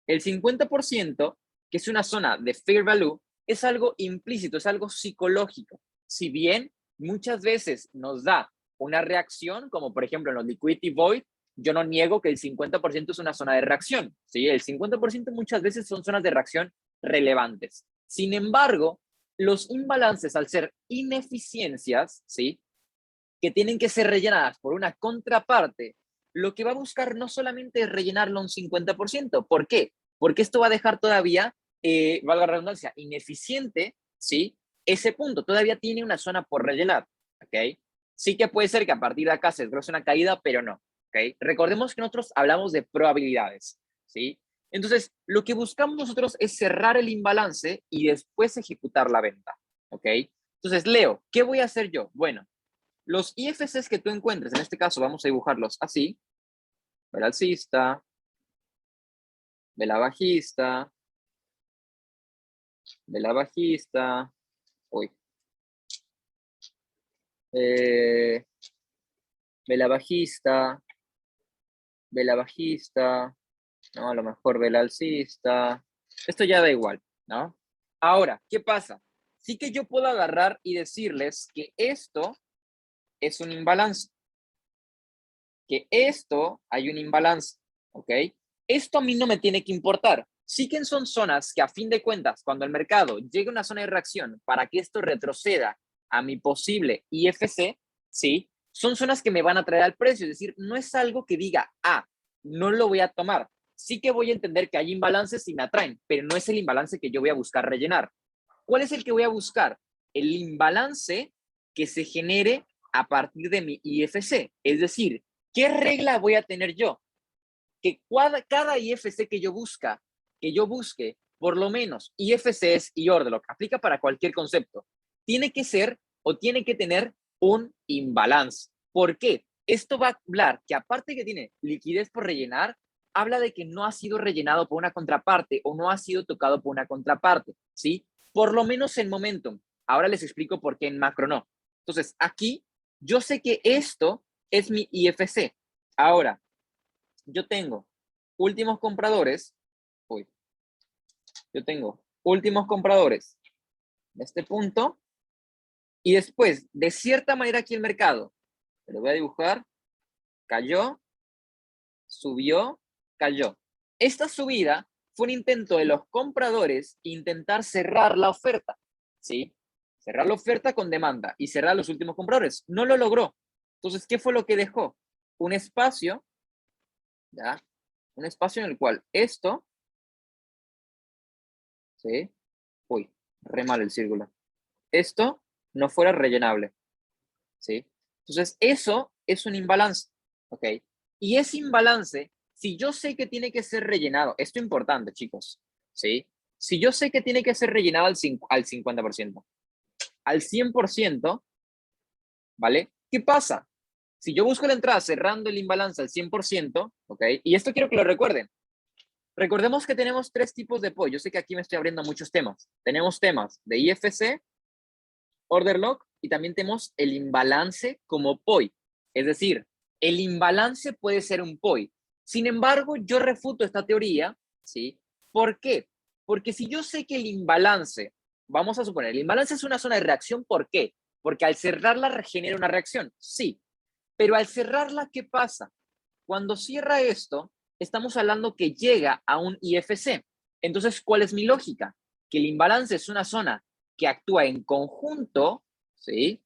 El 50%, que es una zona de fair value, es algo implícito, es algo psicológico. Si bien muchas veces nos da una reacción, como por ejemplo en los liquidity void, yo no niego que el 50% es una zona de reacción, ¿sí? El 50% muchas veces son zonas de reacción relevantes. Sin embargo, los imbalances, al ser ineficiencias, ¿sí? Que tienen que ser rellenadas por una contraparte, lo que va a buscar no solamente es rellenarlo un 50%. ¿Por qué? Porque esto va a dejar todavía, valga la redundancia, ineficiente, ¿sí? Ese punto todavía tiene una zona por rellenar, ¿ok? Sí que puede ser que a partir de acá se desglose una caída, pero no, ¿ok? Recordemos que nosotros hablamos de probabilidades, ¿sí? Entonces, lo que buscamos nosotros es cerrar el imbalance y después ejecutar la venta, ¿ok? Entonces, Leo, ¿qué voy a hacer yo? Bueno, los IFCs que tú encuentres, en este caso vamos a dibujarlos así, vela alcista, vela bajista, vela bajista, uy, eh, vela bajista, vela bajista, ¿no? A lo mejor vela alcista, esto ya da igual, ¿no? Ahora, ¿qué pasa? Sí que yo puedo agarrar y decirles que esto es un imbalance, que esto hay un imbalance, ¿ok? Esto a mí no me tiene que importar. Sí que son zonas que a fin de cuentas, cuando el mercado llegue a una zona de reacción para que esto retroceda a mi posible IFC, ¿sí? Son zonas que me van a traer al precio. Es decir, no es algo que diga, no lo voy a tomar. Sí que voy a entender que hay imbalances y me atraen, pero no es el imbalance que yo voy a buscar rellenar. ¿Cuál es el que voy a buscar? El imbalance que se genere a partir de mi IFC. Es decir, ¿qué regla voy a tener yo? Que cada IFC que yo busque, por lo menos IFCs y order, lo que aplica para cualquier concepto, tiene que ser o tiene que tener un imbalance. ¿Por qué? Esto va a hablar que aparte que tiene liquidez por rellenar, habla de que no ha sido rellenado por una contraparte o no ha sido tocado por una contraparte, ¿sí? Por lo menos en momentum. Ahora les explico por qué en macro no. Entonces, aquí yo sé que esto es mi IFC. Ahora, yo tengo últimos compradores, uy, yo tengo últimos compradores de este punto y después, de cierta manera aquí el mercado, lo voy a dibujar, cayó, subió, cayó. Esta subida fue un intento de los compradores intentar cerrar la oferta, ¿sí? Cerrar la oferta con demanda y cerrar los últimos compradores. No lo logró. Entonces, ¿qué fue lo que dejó? Un espacio, ¿ya? Un espacio en el cual esto, ¿sí? Uy, re mal el círculo. Esto no fuera rellenable, ¿sí? Entonces, eso es un imbalance, ¿ok? Y ese imbalance, si yo sé que tiene que ser rellenado, esto es importante, chicos, ¿sí? Si yo sé que tiene que ser rellenado al 50%, al 100%, ¿vale? ¿Qué pasa? Si yo busco la entrada cerrando el imbalance al 100%, ¿ok? Y esto quiero que lo recuerden. Recordemos que tenemos tres tipos de POI. Yo sé que aquí me estoy abriendo a muchos temas. Tenemos temas de IFC, Order Lock, y también tenemos el imbalance como POI. Es decir, el imbalance puede ser un POI. Sin embargo, yo refuto esta teoría, ¿sí? ¿Por qué? Porque si yo sé que el imbalance, vamos a suponer, el imbalance es una zona de reacción, ¿por qué? Porque al cerrarla genera una reacción, sí. Pero al cerrarla, ¿qué pasa? Cuando cierra esto, estamos hablando que llega a un IFC. Entonces, ¿cuál es mi lógica? Que el imbalance es una zona que actúa en conjunto, ¿sí?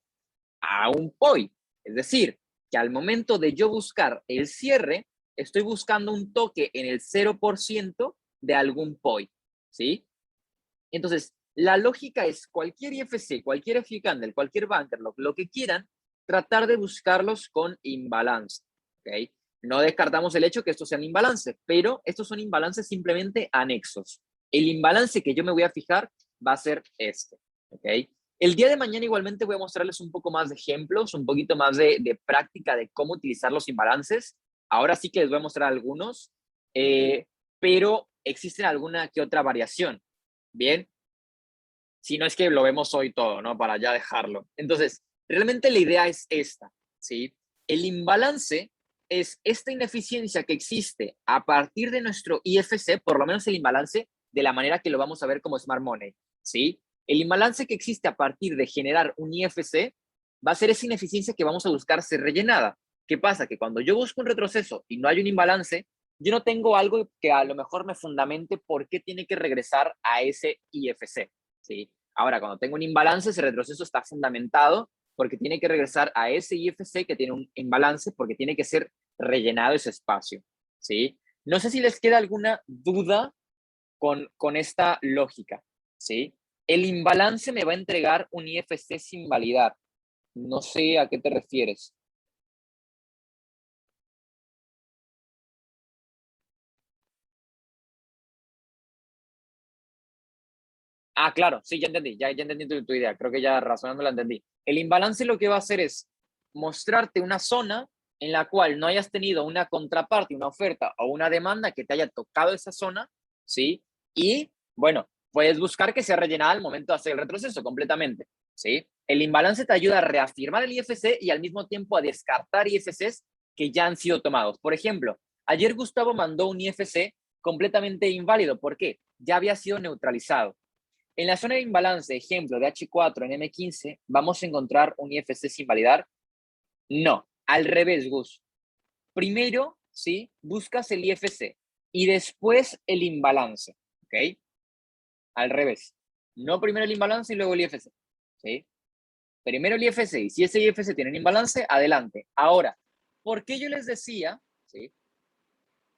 A un POI. Es decir, que al momento de yo buscar el cierre, estoy buscando un toque en el 0% de algún POI, ¿sí? Entonces, la lógica es cualquier IFC, cualquier FI candle, cualquier banker, lo que quieran, tratar de buscarlos con imbalance, ¿ok? No descartamos el hecho que estos sean imbalances, pero estos son imbalances simplemente anexos. El imbalance que yo me voy a fijar va a ser este, ¿ok? El día de mañana igualmente voy a mostrarles un poco más de ejemplos, un poquito más de práctica de cómo utilizar los imbalances. Ahora sí que les voy a mostrar algunos, pero existen alguna que otra variación. Bien, si no es que lo vemos hoy todo, ¿no? Para ya dejarlo. Entonces, realmente la idea es esta, ¿sí? El imbalance es esta ineficiencia que existe a partir de nuestro IFC, por lo menos el imbalance de la manera que lo vamos a ver como Smart Money, ¿sí? El imbalance que existe a partir de generar un IFC va a ser esa ineficiencia que vamos a buscar ser rellenada. ¿Qué pasa? Que cuando yo busco un retroceso y no hay un imbalance, yo no tengo algo que a lo mejor me fundamente por qué tiene que regresar a ese IFC, ¿sí? Ahora, cuando tengo un imbalance, ese retroceso está fundamentado porque tiene que regresar a ese IFC que tiene un imbalance porque tiene que ser rellenado ese espacio, ¿sí? No sé si les queda alguna duda con esta lógica, ¿sí? El imbalance me va a entregar un IFC sin validar. No sé a qué te refieres. Ah, claro, sí, ya entendí, ya entendí tu idea, creo que ya razonando la entendí. El imbalance lo que va a hacer es mostrarte una zona en la cual no hayas tenido una contraparte, una oferta o una demanda que te haya tocado esa zona, ¿sí? Y, bueno, puedes buscar que sea rellenada al momento de hacer el retroceso completamente, ¿sí? El imbalance te ayuda a reafirmar el IFC y al mismo tiempo a descartar IFCs que ya han sido tomados. Por ejemplo, ayer Gustavo mandó un IFC completamente inválido. ¿Por qué? Ya había sido neutralizado. En la zona de imbalance, ejemplo de H4 en M15, ¿vamos a encontrar un IFC sin validar? No, al revés, Gus. Primero, ¿sí? Buscas el IFC y después el imbalance, ¿ok? Al revés. No primero el imbalance y luego el IFC, ¿sí? Primero el IFC y si ese IFC tiene un imbalance, adelante. Ahora, ¿por qué yo les decía, ¿sí?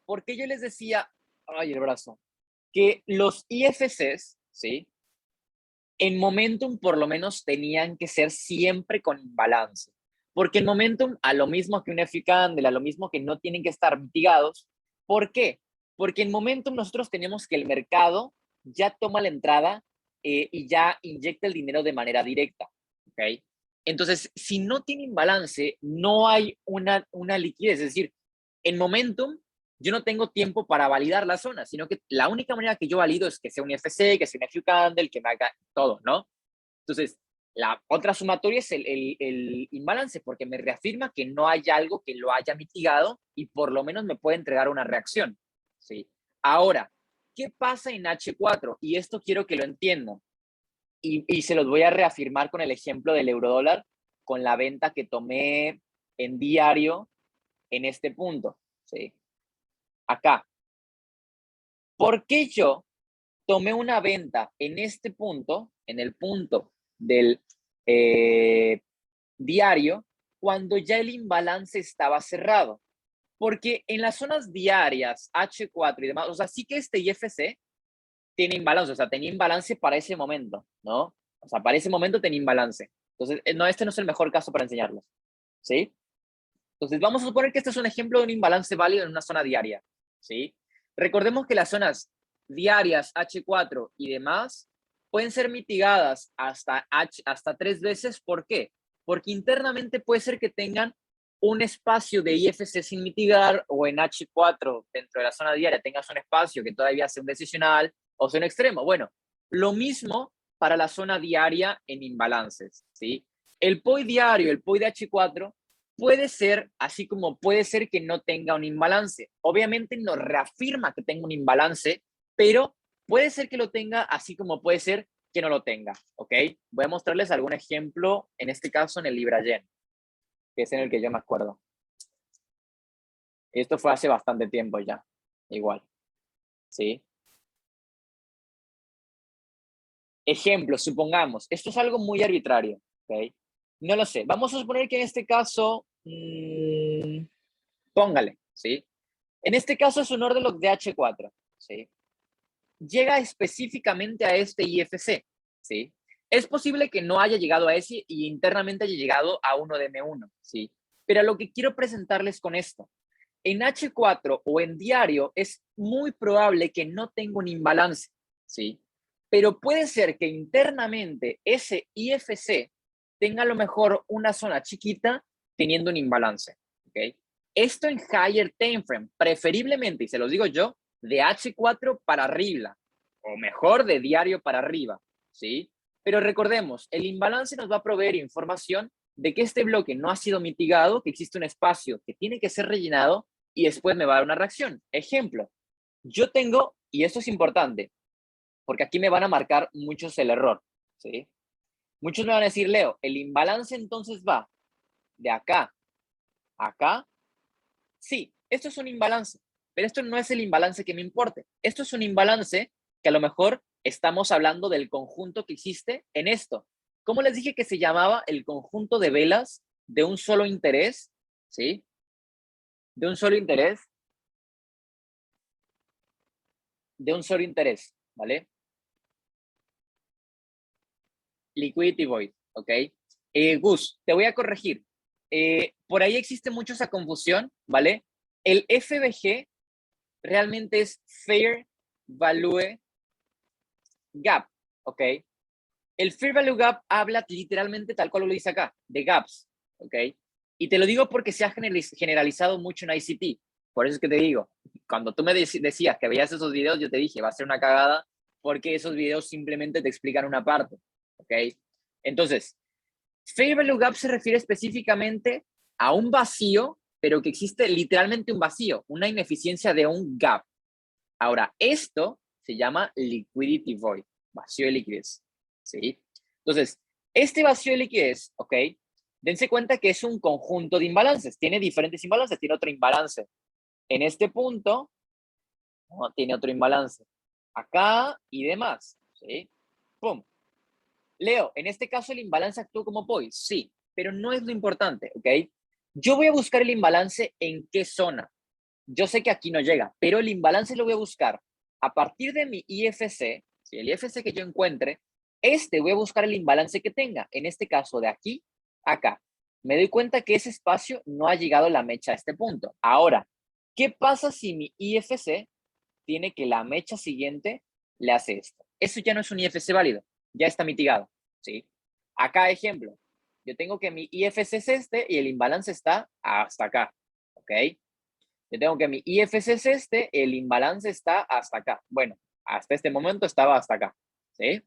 ¿Por qué yo les decía, ay, el brazo, que los IFCs, ¿sí? En Momentum por lo menos tenían que ser siempre con imbalance. Porque en Momentum, a lo mismo que un FI Candle, a lo mismo que no tienen que estar mitigados. ¿Por qué? Porque en Momentum nosotros tenemos que el mercado ya toma la entrada y ya inyecta el dinero de manera directa. ¿Ok? Entonces, si no tiene imbalance, no hay una liquidez. Es decir, en Momentum yo no tengo tiempo para validar la zona, sino que la única manera que yo valido es que sea un IFC, que sea un FU Candle, que me haga todo, ¿no? Entonces, la otra sumatoria es el imbalance, porque me reafirma que no hay algo que lo haya mitigado y por lo menos me puede entregar una reacción, ¿sí? Ahora, ¿qué pasa en H4? Y esto quiero que lo entiendan. Y se los voy a reafirmar con el ejemplo del eurodólar, con la venta que tomé en diario en este punto, ¿sí? Acá. ¿Por qué yo tomé una venta en este punto, en el punto del diario, cuando ya el imbalance estaba cerrado? Porque en las zonas diarias, H4 y demás, o sea, sí que este IFC tiene imbalance, o sea, tenía imbalance para ese momento, ¿no? O sea, para ese momento tenía imbalance. Entonces, no, este no es el mejor caso para enseñarlos, ¿sí? Entonces, vamos a suponer que este es un ejemplo de un imbalance válido en una zona diaria, ¿sí? Recordemos que las zonas diarias, H4 y demás, pueden ser mitigadas hasta 3 veces. ¿Por qué? Porque internamente puede ser que tengan un espacio de IFC sin mitigar, o en H4 dentro de la zona diaria tengas un espacio que todavía sea un decisional o sea un extremo. Bueno, lo mismo para la zona diaria en imbalances, ¿sí? El POI diario, el POI de H4, puede ser, así como puede ser que no tenga un imbalance. Obviamente no reafirma que tenga un imbalance, pero puede ser que lo tenga, así como puede ser que no lo tenga, ¿ok? Voy a mostrarles algún ejemplo, en este caso en el Libra Yen, que es en el que yo me acuerdo. Esto fue hace bastante tiempo ya, igual, ¿sí? Ejemplo, supongamos, esto es algo muy arbitrario, ¿ok? No lo sé, vamos a suponer que en este caso, póngale, ¿sí? En este caso es un orderlock de H4, ¿sí? Llega específicamente a este IFC, ¿sí? Es posible que no haya llegado a ese y internamente haya llegado a uno de M1, ¿sí? Pero lo que quiero presentarles con esto, en H4 o en diario es muy probable que no tenga un imbalance, ¿sí? Pero puede ser que internamente ese IFC tenga a lo mejor una zona chiquita teniendo un imbalance, ¿ok? Esto en higher time frame, preferiblemente, y se los digo yo, de H4 para arriba, o mejor de diario para arriba, ¿sí? Pero recordemos, el imbalance nos va a proveer información de que este bloque no ha sido mitigado, que existe un espacio que tiene que ser rellenado y después me va a dar una reacción. Ejemplo, yo tengo, y esto es importante, porque aquí me van a marcar muchos el error, ¿sí? Muchos me van a decir, Leo, el imbalance entonces va de acá a acá. Sí, esto es un imbalance, pero esto no es el imbalance que me importe. Esto es un imbalance que a lo mejor estamos hablando del conjunto que existe en esto. ¿Cómo les dije que se llamaba el conjunto de velas de un solo interés? ¿Sí? De un solo interés, de un solo interés, ¿vale? Liquidity Void, ¿ok? Gus, te voy a corregir. Por ahí existe mucho esa confusión, ¿vale? El FBG realmente es Fair Value Gap, ¿ok? El Fair Value Gap habla literalmente tal cual lo dice acá, de gaps, ¿ok? Y te lo digo porque se ha generalizado mucho en ICT. Por eso es que te digo, cuando tú me decías que veías esos videos, yo te dije, va a ser una cagada, porque esos videos simplemente te explican una parte, ¿ok? Entonces, Fair Value Gap se refiere específicamente a un vacío, pero que existe literalmente un vacío, una ineficiencia de un gap. Ahora, esto se llama Liquidity Void, vacío de liquidez, ¿sí? Entonces, este vacío de liquidez, ¿ok? Dense cuenta que es un conjunto de imbalances, tiene diferentes imbalances, tiene otro imbalance. En este punto, ¿no? Tiene otro imbalance. Acá y demás, ¿sí? ¡Pum! Leo, en este caso el imbalance actúa como POI, sí, pero no es lo importante, ¿ok? Yo voy a buscar el imbalance en qué zona. Yo sé que aquí no llega, pero el imbalance lo voy a buscar a partir de mi IFC, si el IFC que yo encuentre, voy a buscar el imbalance que tenga, en este caso de aquí a acá. Me doy cuenta que ese espacio no ha llegado la mecha a este punto. Ahora, ¿qué pasa si mi IFC tiene que la mecha siguiente le hace esto? Eso ya no es un IFC válido, ya está mitigado, ¿sí? Acá, ejemplo, yo tengo que mi IFC es este y el imbalance está hasta acá, ¿ok? Yo tengo que mi IFC es este, el imbalance está hasta acá. Bueno, hasta este momento estaba hasta acá, ¿sí?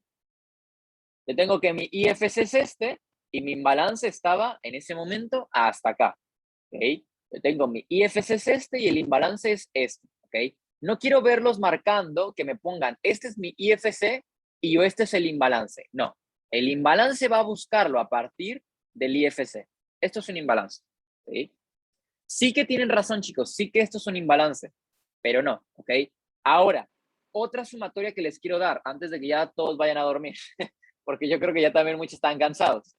Yo tengo que mi IFC es este y mi imbalance estaba en ese momento hasta acá, ¿ok? Yo tengo mi IFC es este y el imbalance es este, ¿ok? No quiero verlos marcando que me pongan, este es mi IFC y yo este es el imbalance. No, el imbalance va a buscarlo a partir del IFC. Esto es un imbalance, ¿sí? Sí que tienen razón, chicos, sí que esto es un imbalance, pero no, ¿ok? Ahora, otra sumatoria que les quiero dar antes de que ya todos vayan a dormir, porque yo creo que ya también muchos están cansados.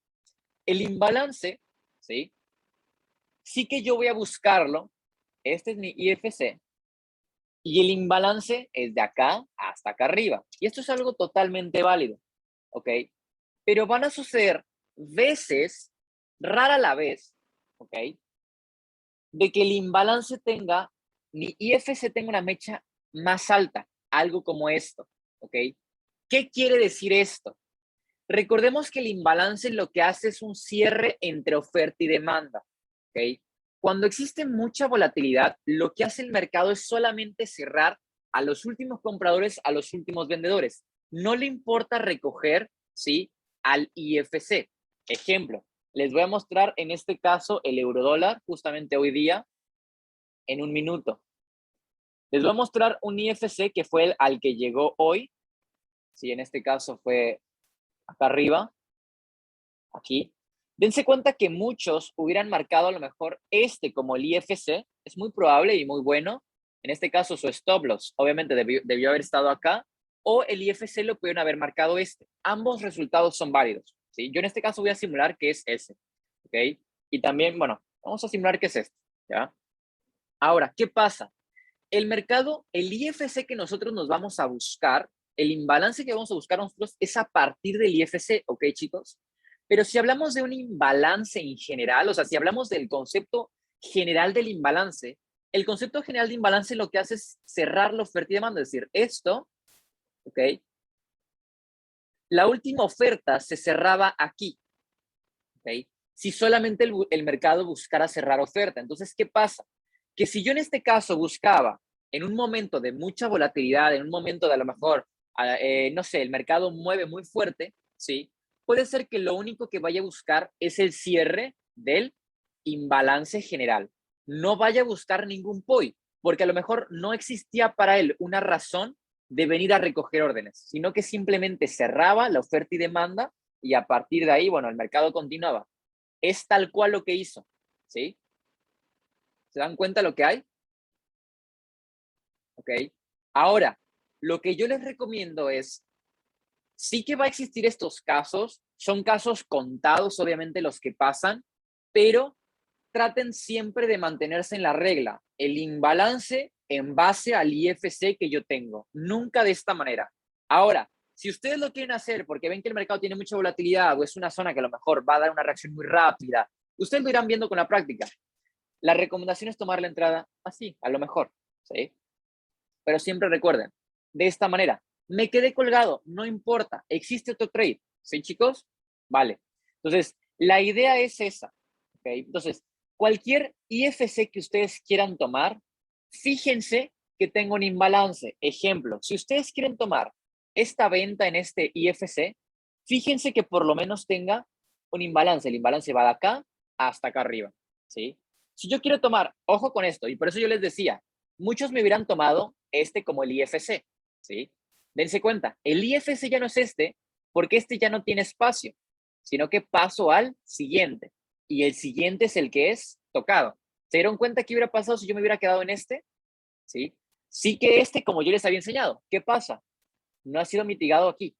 El imbalance, ¿sí? Sí que yo voy a buscarlo. Este es mi IFC y el imbalance es de acá hasta acá arriba. Y esto es algo totalmente válido, ¿ok? Pero van a suceder veces, rara la vez, ¿ok? De que el imbalance tenga, mi IFC tenga una mecha más alta, algo como esto, ¿ok? ¿Qué quiere decir esto? Recordemos que el imbalance lo que hace es un cierre entre oferta y demanda, ¿ok? Cuando existe mucha volatilidad, lo que hace el mercado es solamente cerrar a los últimos compradores, a los últimos vendedores. No le importa recoger, ¿sí? Al IFC. Ejemplo, les voy a mostrar en este caso el eurodólar, justamente hoy día, en un minuto. Les voy a mostrar un IFC que fue el al que llegó hoy. Sí, en este caso fue acá arriba, aquí. Dense cuenta que muchos hubieran marcado a lo mejor este como el IFC. Es muy probable y muy bueno. En este caso su stop loss, obviamente debió haber estado acá. O el IFC lo pudieron haber marcado este. Ambos resultados son válidos. ¿Sí? Yo en este caso voy a simular que es ese. ¿Ok? Y también, bueno, vamos a simular que es este. ¿Ya? Ahora, ¿qué pasa? El mercado, el IFC que nosotros nos vamos a buscar, el imbalance que vamos a buscar nosotros es a partir del IFC, ¿ok, chicos? Pero si hablamos de un imbalance en general, o sea, si hablamos del concepto general del imbalance, el concepto general de imbalance lo que hace es cerrar la oferta y demanda, es decir, esto, ¿ok? La última oferta se cerraba aquí, ¿ok? Si solamente el mercado buscara cerrar oferta. Entonces, ¿qué pasa? Que si yo en este caso buscaba en un momento de mucha volatilidad, en un momento de a lo mejor, no sé, el mercado mueve muy fuerte, ¿sí? Puede ser que lo único que vaya a buscar es el cierre del imbalance general. No vaya a buscar ningún POI, porque a lo mejor no existía para él una razón de venir a recoger órdenes, sino que simplemente cerraba la oferta y demanda y a partir de ahí, bueno, el mercado continuaba. Es tal cual lo que hizo, ¿sí? ¿Se dan cuenta lo que hay? ¿Ok? Ahora, lo que yo les recomiendo es, sí que va a existir estos casos, son casos contados, obviamente, los que pasan, pero traten siempre de mantenerse en la regla, el imbalance en base al IFC que yo tengo, nunca de esta manera. Ahora, si ustedes lo quieren hacer porque ven que el mercado tiene mucha volatilidad o es una zona que a lo mejor va a dar una reacción muy rápida, ustedes lo irán viendo con la práctica. La recomendación es tomar la entrada así, a lo mejor, ¿sí? Pero siempre recuerden, de esta manera, me quedé colgado, no importa, existe otro trade, ¿sí, chicos? Vale. Entonces, la idea es esa, ¿ok? Entonces, cualquier IFC que ustedes quieran tomar, fíjense que tengo un imbalance. Ejemplo, si ustedes quieren tomar esta venta en este IFC, fíjense que por lo menos tenga un imbalance. El imbalance va de acá hasta acá arriba, ¿sí? Si yo quiero tomar, ojo con esto, y por eso yo les decía, muchos me hubieran tomado este como el IFC, ¿sí? Dense cuenta, el IFC ya no es este, porque este ya no tiene espacio, sino que paso al siguiente, y el siguiente es el que es tocado. ¿Se dieron cuenta qué hubiera pasado si yo me hubiera quedado en este? ¿Sí? Sí que este, como yo les había enseñado, ¿qué pasa? No ha sido mitigado aquí,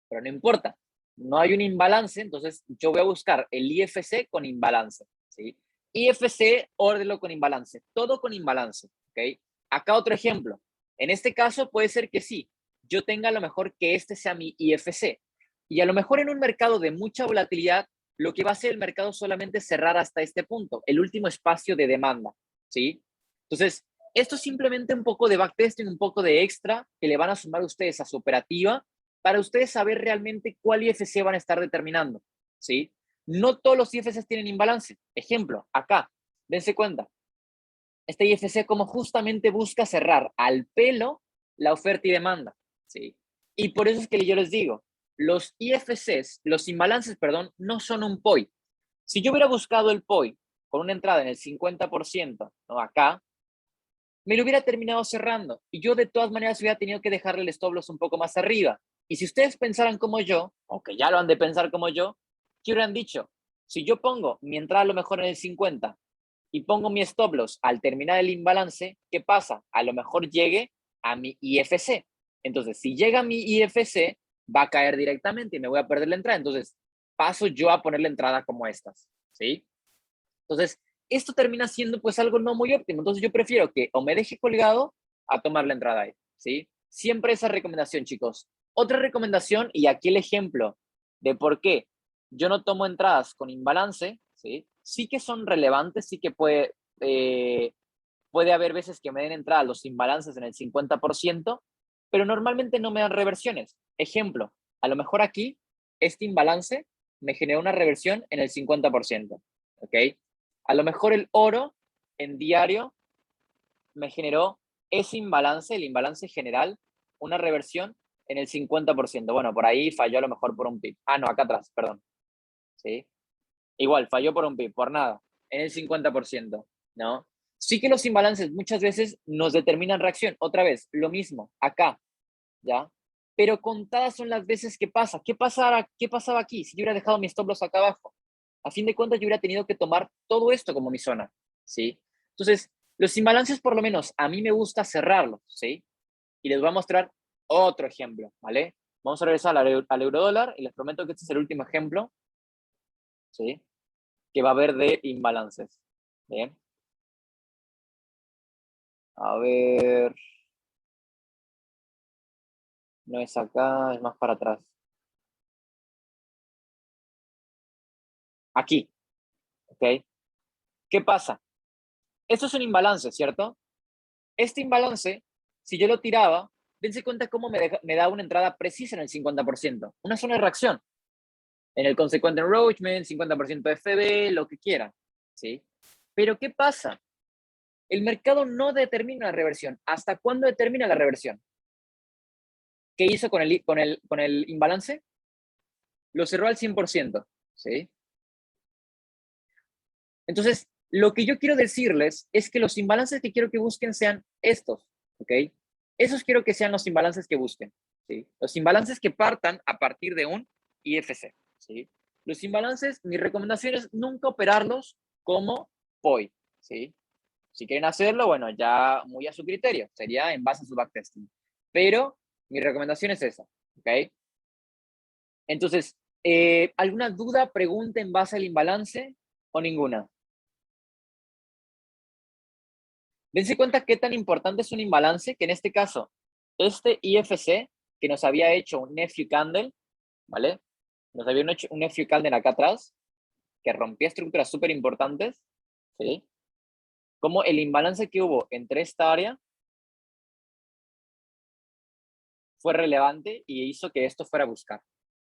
pero no importa, no hay un imbalance, entonces yo voy a buscar el IFC con imbalance, ¿sí? IFC, órdelo con imbalance, todo con imbalance, ¿ok? Acá otro ejemplo, en este caso puede ser que sí, yo tenga a lo mejor que este sea mi IFC, y a lo mejor en un mercado de mucha volatilidad, lo que va a hacer el mercado solamente es cerrar hasta este punto, el último espacio de demanda, ¿sí? Entonces, esto es simplemente un poco de backtesting, un poco de extra que le van a sumar ustedes a su operativa para ustedes saber realmente cuál IFC van a estar determinando, ¿sí? No todos los IFCs tienen imbalance. Ejemplo, acá, dense cuenta, este IFC como justamente busca cerrar al pelo la oferta y demanda, ¿sí? Y por eso es que yo les digo, los IFCs, los imbalances, perdón, no son un POI. Si yo hubiera buscado el POI con una entrada en el 50%, ¿no? Acá, me lo hubiera terminado cerrando y yo de todas maneras hubiera tenido que dejarle el stop loss un poco más arriba. Y si ustedes pensaran como yo, aunque ya lo han de pensar como yo, ¿qué hubieran dicho? Si yo pongo mi entrada a lo mejor en el 50 y pongo mi stop loss al terminar el imbalance, ¿qué pasa? A lo mejor llegue a mi IFC. Entonces, si llega a mi IFC, va a caer directamente y me voy a perder la entrada. Entonces, paso yo a poner la entrada como estas, ¿sí? Entonces, esto termina siendo pues algo no muy óptimo. Entonces yo prefiero que o me deje colgado a tomar la entrada ahí, ¿sí? Siempre esa recomendación, chicos. Otra recomendación, y aquí el ejemplo de por qué yo no tomo entradas con imbalance, ¿sí? Sí que son relevantes, sí que puede haber veces que me den entrada los imbalances en el 50%, pero normalmente no me dan reversiones. Ejemplo, a lo mejor aquí este imbalance me generó una reversión en el 50%, ¿ok? A lo mejor el oro en diario me generó ese imbalance, el imbalance general, una reversión en el 50%. Bueno, por ahí falló a lo mejor por un pip. Ah, no, acá atrás, perdón. ¿Sí? Igual, falló por un pip, por nada, en el 50%, ¿no? Sí que los imbalances muchas veces nos determinan reacción. Otra vez, lo mismo, acá, ¿ya? Pero contadas son las veces que pasa. ¿Qué pasaba aquí? Si yo hubiera dejado mi stop loss acá abajo, a fin de cuentas yo hubiera tenido que tomar todo esto como mi zona, ¿sí? Entonces, los imbalances por lo menos a mí me gusta cerrarlos, ¿sí? Y les voy a mostrar otro ejemplo, ¿vale? Vamos a regresar al euro dólar y les prometo que este es el último ejemplo, ¿sí? Que va a haber de imbalances. Bien. A ver. No es acá, es más para atrás. Aquí, ¿ok? ¿Qué pasa? Esto es un imbalance, ¿cierto? Este imbalance, si yo lo tiraba, dense cuenta cómo me da una entrada precisa en el 50%. Una zona de reacción. En el consecuente enroachment, 50% de FB, lo que quieran, ¿sí? Pero ¿qué pasa? El mercado no determina la reversión. ¿Hasta cuándo determina la reversión? ¿Qué hizo con el imbalance? Lo cerró al 100%, ¿sí? Entonces, lo que yo quiero decirles es que los imbalances que quiero que busquen sean estos, ¿ok? Esos quiero que sean los imbalances que busquen, ¿sí? Los imbalances que partan a partir de un IFC, ¿sí? Los imbalances, mi recomendación es nunca operarlos como POI, ¿sí? Si quieren hacerlo, bueno, ya muy a su criterio, sería en base a su backtesting. Pero mi recomendación es esa, ¿ok? Entonces, ¿alguna duda, pregunta en base al imbalance o ninguna? Dense cuenta qué tan importante es un imbalance, que en este caso, este IFC que nos había hecho un nephew candle, ¿vale? Nos había hecho un nephew candle acá atrás, que rompía estructuras súper importantes, ¿sí? Como el imbalance que hubo entre esta área fue relevante y hizo que esto fuera a buscar,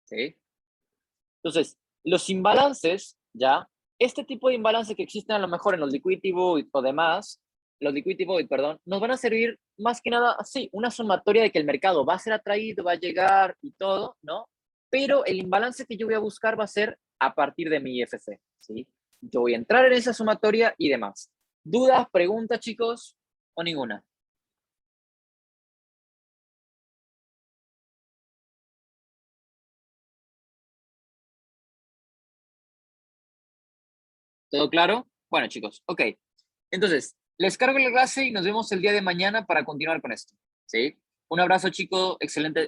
¿sí? Entonces, los imbalances, ya, este tipo de imbalance que existen a lo mejor en los liquidity void o demás, los liquidity void, perdón, nos van a servir más que nada, sí, una sumatoria de que el mercado va a ser atraído, va a llegar y todo, ¿no? Pero el imbalance que yo voy a buscar va a ser a partir de mi IFC, ¿sí? Yo voy a entrar en esa sumatoria y demás. ¿Dudas, preguntas, chicos? ¿O ninguna? ¿Todo claro? Bueno, chicos, ok. Entonces, les cargo el enlace y nos vemos el día de mañana para continuar con esto. ¿Sí? Un abrazo, chicos. Excelente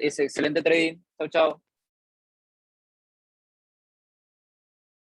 trading. Chao, chao.